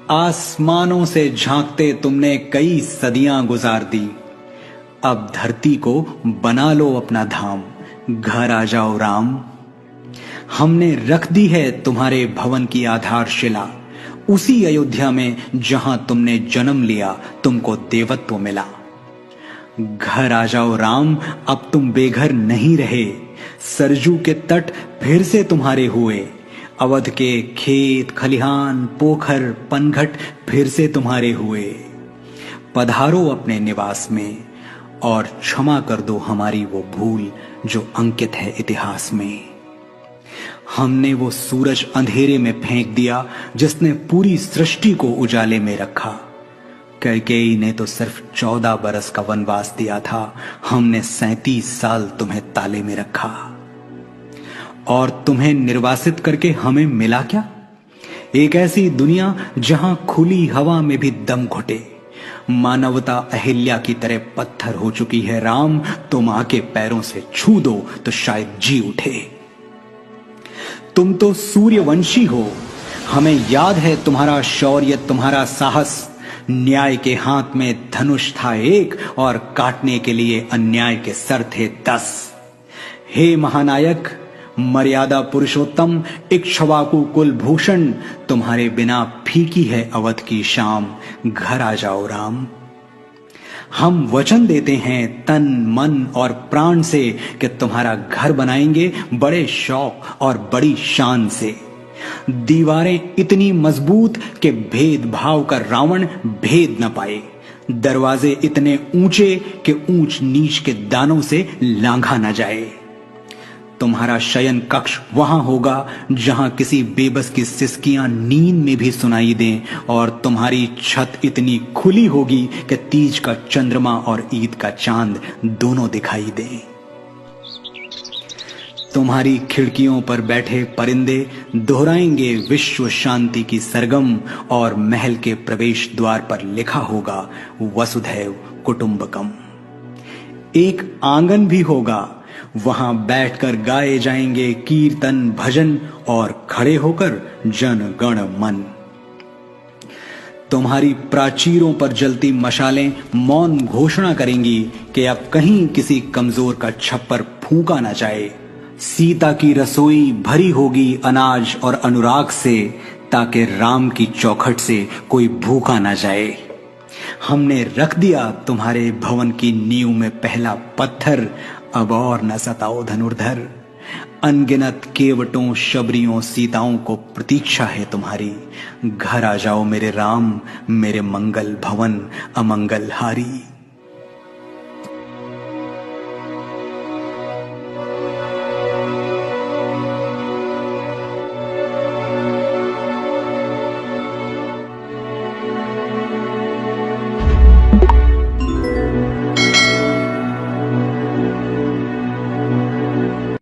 आसमानों से झांकते तुमने कई सदियां गुजार दी। अब धरती को बना लो अपना धाम, घर आ जाओ राम। हमने रख दी है तुम्हारे भवन की आधारशिला, उसी अयोध्या में जहां तुमने जन्म लिया, तुमको देवत्व मिला। घर आ जाओ राम, अब तुम बेघर नहीं रहे। सरजू के तट फिर से तुम्हारे हुए, अवध के खेत खलिहान पोखर पनघट फिर से तुम्हारे हुए। पधारो अपने निवास में और क्षमा कर दो हमारी वो भूल जो अंकित है इतिहास में। हमने वो सूरज अंधेरे में फेंक दिया जिसने पूरी सृष्टि को उजाले में रखा। कैकेयी ने तो सिर्फ 14 बरस का वनवास दिया था, हमने 37 साल तुम्हें ताले में रखा। और तुम्हें निर्वासित करके हमें मिला क्या? एक ऐसी दुनिया जहां खुली हवा में भी दम घुटे। मानवता अहिल्या की तरह पत्थर हो चुकी है राम, तुम आके पैरों से छू दो तो शायद जी उठे। तुम तो सूर्यवंशी हो, हमें याद है तुम्हारा शौर्य तुम्हारा साहस। न्याय के हाथ में धनुष था एक और काटने के लिए अन्याय के सर थे 10। हे महानायक मर्यादा पुरुषोत्तम इक्ष्वाकु कुलभूषण, तुम्हारे बिना फीकी है अवध की शाम, घर आ जाओ राम। हम वचन देते हैं तन मन और प्राण से कि तुम्हारा घर बनाएंगे बड़े शौक और बड़ी शान से। दीवारें इतनी मजबूत कि भेदभाव का रावण भेद न पाए, दरवाजे इतने ऊंचे कि ऊंच नीच के दानों से लांघा न जाए। तुम्हारा शयन कक्ष वहां होगा जहां किसी बेबस की सिसकियां नींद में भी सुनाई दें, और तुम्हारी छत इतनी खुली होगी कि तीज का चंद्रमा और ईद का चांद दोनों दिखाई दें। तुम्हारी खिड़कियों पर बैठे परिंदे दोहराएंगे विश्व शांति की सरगम, और महल के प्रवेश द्वार पर लिखा होगा वसुधैव कुटुंबकम। एक आंगन भी होगा, वहां बैठकर गाए जाएंगे कीर्तन भजन और खड़े होकर जन गण मन। तुम्हारी प्राचीरों पर जलती मशालें मौन घोषणा करेंगी कि अब कहीं किसी कमजोर का छप्पर फूंका ना जाए। सीता की रसोई भरी होगी अनाज और अनुराग से, ताकि राम की चौखट से कोई भूखा ना जाए। हमने रख दिया तुम्हारे भवन की नींव में पहला पत्थर, अब और न सताओ धनुर्धर। अनगिनत केवटों शबरियों सीताओं को प्रतीक्षा है तुम्हारी, घर आ जाओ मेरे राम, मेरे मंगल भवन अमंगल हारी।